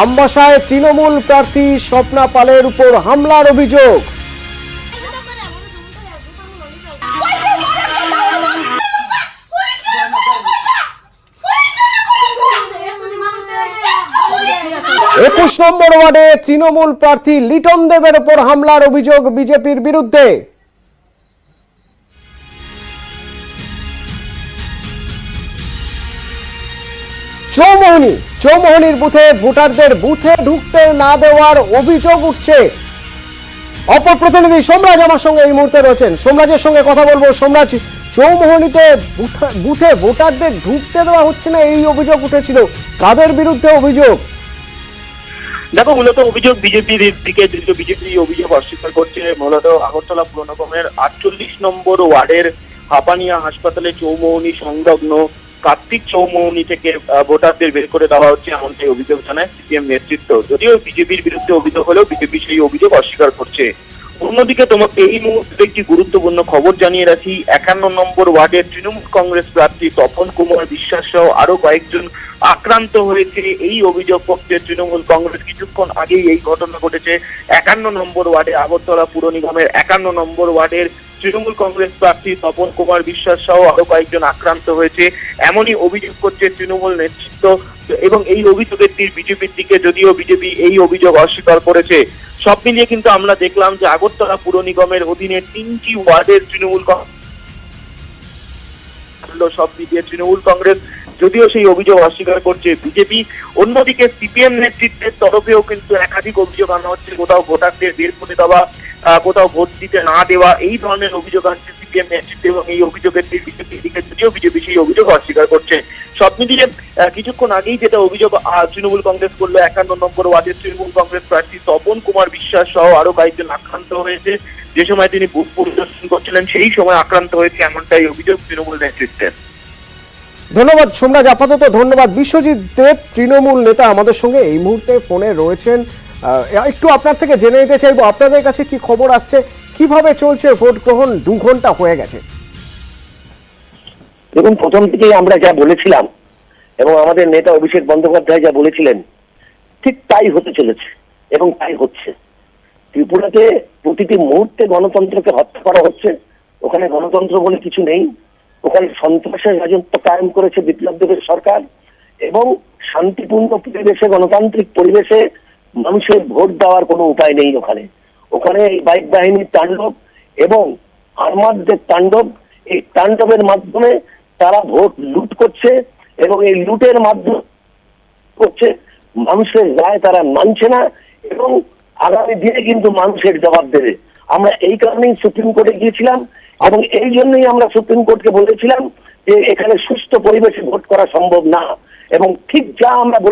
আমবাসায় তৃণমূল প্রার্থী স্বপ্না পালের উপর হামলার অভিযোগ। একুশ নম্বর ওয়ার্ডে তৃণমূল প্রার্থী লিটন দেবের উপর হামলার অভিযোগ বিজেপির বিরুদ্ধে। চৌমোহনীর বুথে ভোটারদের বুথে ঢুকতে না দেওয়ার অভিযোগ উঠছে। অপর প্রতিনিধি সোমরাজ আমার সঙ্গে এই মুহূর্তে রয়েছেন, সোমরাজের সঙ্গে কথা বলবো। সোমরাজ, চৌমোহনীতে বুথে ভোটারদের ঢুকতে দেওয়া হচ্ছে না, এই অভিযোগ উঠেছিল, কাদের বিরুদ্ধে অভিযোগ? দেখো, মূলত অভিযোগ বিজেপির দিকে, যদিও বিজেপি অভিযোগ অস্বীকার করছে। মূলত আগরতলা পুর নিগমের 48 নম্বর ওয়ার্ডের হাপানিয়া হাসপাতালে চৌমোহনী সংলগ্ন কার্তিক চৌমোহনী থেকে ভোটারদের বের করে দেওয়া হচ্ছে, এমনটাই অভিযোগ জানায় সিপিএম নেতৃত্ব। যদিও বিজেপির বিরুদ্ধে অভিযোগ হলেও বিজেপি সেই অভিযোগ অস্বীকার করছে। অন্যদিকে তোমাকে এই মুহূর্তে একটি গুরুত্বপূর্ণ খবর জানিয়ে রাখি। 51 নম্বর ওয়ার্ডের তৃণমূল কংগ্রেস প্রার্থী তপন কুমার বিশ্বাস সহ আরো কয়েকজন আক্রান্ত হয়েছে। এই অভিযোগ করছে তৃণমূল কংগ্রেস। কিছুক্ষণ আগেই এই ঘটনা ঘটেছে 51 নম্বর ওয়ার্ডে, আগরতলা পুর নিগমের 51 নম্বর ওয়ার্ডের তৃণমূল কংগ্রেস প্রার্থী তপন কুমার বিশ্বাস সহ আরো কয়েকজন আক্রান্ত হয়েছে, এমনই অভিযোগ করছে তৃণমূল নেতৃত্ব। এবং এই অভিযোগের তীর বিজেপির দিকে, যদিও বিজেপি এই অভিযোগ অস্বীকার করেছে। সব মিলিয়ে কিন্তু আমরা দেখলাম যে আগরতলা পুর নিগমের অধীনে 3টি ওয়ার্ডের সব মিলিয়ে তৃণমূল কংগ্রেস যদিও সেই অভিযোগ অস্বীকার করছে বিজেপি। অন্যদিকে সিপিএম নেতৃত্বের তরফেও কিন্তু একাধিক অভিযোগ আনা হচ্ছে, কোথাও ভোটারদের বের করে দেওয়া, কোথাও ভোট দিতে না দেওয়া, এই ধরনের অভিযোগ আসছে সিপিএম নেতৃত্ব। এবং এই অভিযোগের বিজেপির দিকে, যদিও বিজেপি সেই অভিযোগ অস্বীকার করছে। সব মিলিয়ে কিছুক্ষণ আগেই যেটা অভিযোগ তৃণমূল কংগ্রেস করলো, 51 নম্বর ওয়ার্ডের তৃণমূল কংগ্রেস প্রার্থী তপন কুমার বিশ্বাস সহ আরো কয়েকজন আক্রান্ত হয়েছে। যে সময় তিনি বুথ পরিদর্শন করছিলেন সেই সময় আক্রান্ত হয়েছে, এমনটাই অভিযোগ তৃণমূল নেতৃত্বের। ধন্যবাদ সোমরাজ, আপাতত ধন্যবাদ। বিশ্বজিৎ দেব তৃণমূল নেতা আমাদের সঙ্গে এই মুহূর্তে ফোনে রয়েছেন। একটু আপনার থেকে জেনে নিতে চাইবো, আপনাদের কাছে কি খবর আসছে, কিভাবে চলছে ভোট গ্রহণ? 2 ঘন্টা হয়ে গেছে। দেখুন, প্রথম থেকেই আমরা যা বলেছিলাম এবং আমাদের নেতা অভিষেক বন্দ্যোপাধ্যায় যা বলেছিলেন ঠিক তাই হতে চলেছে এবং তাই হচ্ছে। ত্রিপুরাতে প্রতিটি মুহূর্তে গণতন্ত্রকে হত্যা করা হচ্ছে। ওখানে গণতন্ত্র বলে কিছু নেই। ওখানে সন্ত্রাসের রাজত্ব কায়েম করেছে বিপ্লব দেবের সরকার এবং শান্তিপূর্ণ পরিবেশে, গণতান্ত্রিক পরিবেশে মানুষের ভোট দেওয়ার কোনো উপায় নেই। ওখানে বাইক বাহিনীর তাণ্ডব এবং আর্মারদের তাণ্ডব, এই তাণ্ডবের মাধ্যমে তারা ভোট লুট করছে এবং এই লুটের মাধ্যমে করছে মানুষের রায় তারা মানছে না এবং আগামী দিনে কিন্তু মানুষের জবাব দেবে। আমরা এই কারণেই সুপ্রিম কোর্টে গিয়েছিলাম এবং এই জন্যই আমরা সুপ্রিম কোর্টকে বলেছিলাম যে এখানে সুস্থ পরিবেশে ভোট করা সম্ভব না। এবং ঠিক যা আমরা